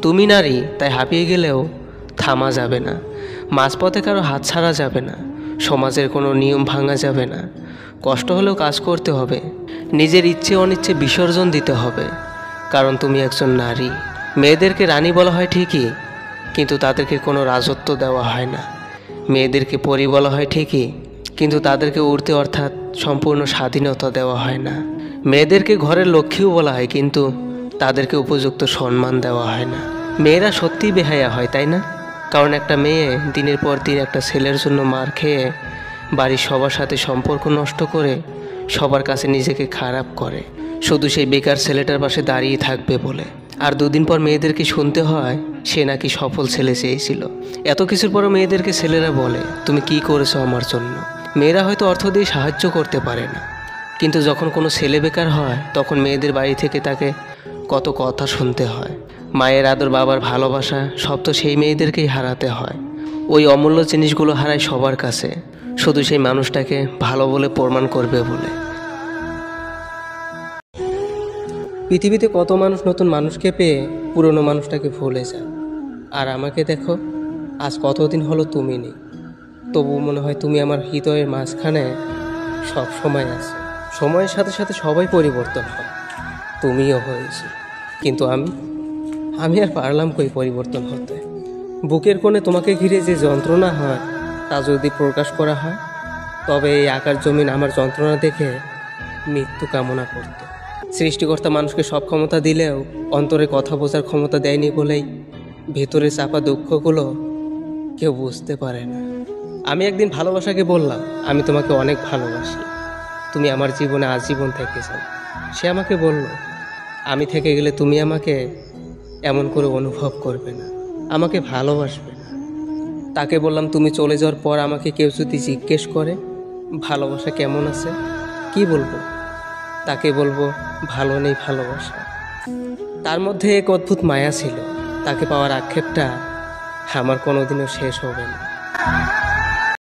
তুমি নারী, তাই হাঁপিয়ে গেলেও থামা যাবে না। মাঝপথে কারো হাত ছাড়া যাবে না। সমাজের কোনো নিয়ম ভাঙা যাবে না। কষ্ট হলেও কাজ করতে হবে। নিজের ইচ্ছে অনিচ্ছে বিসর্জন দিতে হবে, কারণ তুমি একজন নারী। মেয়েদেরকে রানী বলা হয় ঠিকই, কিন্তু তাদেরকে কোনো রাজত্ব দেওয়া হয় না। মেয়েদেরকে পরী বলা হয় ঠিকই, কিন্তু তাদেরকে উড়তে অর্থাৎ সম্পূর্ণ স্বাধীনতা দেওয়া হয় না। মেয়েদেরকে ঘরের লক্ষ্মীও বলা হয়, কিন্তু তাদেরকে উপযুক্ত সম্মান দেওয়া হয় না। মেয়েরা সত্যিই বেহায়া হয়, তাই না? কারণ একটা মেয়ে দিনের পর দিন একটা ছেলের জন্য মার খেয়ে বাড়ির সবার সাথে সম্পর্ক নষ্ট করে সবার কাছে নিজেকে খারাপ করে, শুধু সেই বেকার ছেলেটার পাশে দাঁড়িয়ে থাকবে বলে। আর দুদিন পর মেয়েদেরকে শুনতে হয় সে নাকি সফল ছেলে চেয়েছিল। এত কিছুর পরও মেয়েদেরকে ছেলেরা বলে, তুমি কি করেছো আমার জন্য? মেয়েরা হয়তো অর্থ দিয়ে সাহায্য করতে পারে না, কিন্তু যখন কোনো ছেলে বেকার হয় তখন মেয়েদের বাড়ি থেকে তাকে কত কথা শুনতে হয়। মায়ের আদর, বাবার ভালোবাসা সব তো সেই মেয়েদেরকেই হারাতে হয়। ওই অমূল্য জিনিসগুলো হারায় সবার কাছে, শুধু সেই মানুষটাকে ভালো বলে প্রমাণ করবে বলে। পৃথিবীতে কত মানুষ নতুন মানুষকে পেয়ে পুরনো মানুষটাকে ভুলে যায়। আর আমাকে দেখো, আজ কতদিন হলো তুমি নেই, তবু মনে হয় তুমি আমার হৃদয়ের মাঝখানে সব সময় আছে। সময়ের সাথে সাথে সবাই পরিবর্তন হয়, তুমিও হয়েছে, কিন্তু আমি আর পারলাম কই পরিবর্তন হতে। বুকের কোণে তোমাকে ঘিরে যে যন্ত্রণা হয় তা যদি প্রকাশ করা হয়, তবে এই আকার জমিন আমার যন্ত্রণা দেখে মৃত্যু কামনা করত। সৃষ্টিকর্তা মানুষকে সব ক্ষমতা দিলেও অন্তরে কথা বোঝার ক্ষমতা দেয়নি বলেই ভেতরে চাপা দুঃখগুলো কেউ বুঝতে পারে না। আমি একদিন ভালোবাসাকে বললাম, আমি তোমাকে অনেক ভালোবাসি, তুমি আমার জীবনে আজীবন থেকে যাও। সে আমাকে বলল, আমি থেকে গেলে তুমি আমাকে এমন করে অনুভব করবে না, আমাকে ভালোবাসবে না। তাকে বললাম, তুমি চলে যাওয়ার পর আমাকে কেউ যদি জিজ্ঞেস করে ভালোবাসা কেমন আছে, কি বলবো? তাকে বলবো, ভালো নেই ভালোবাসা। তার মধ্যে এক অদ্ভুত মায়া ছিল, তাকে পাওয়ার আক্ষেপটা আমার কোনোদিনও শেষ হবে না।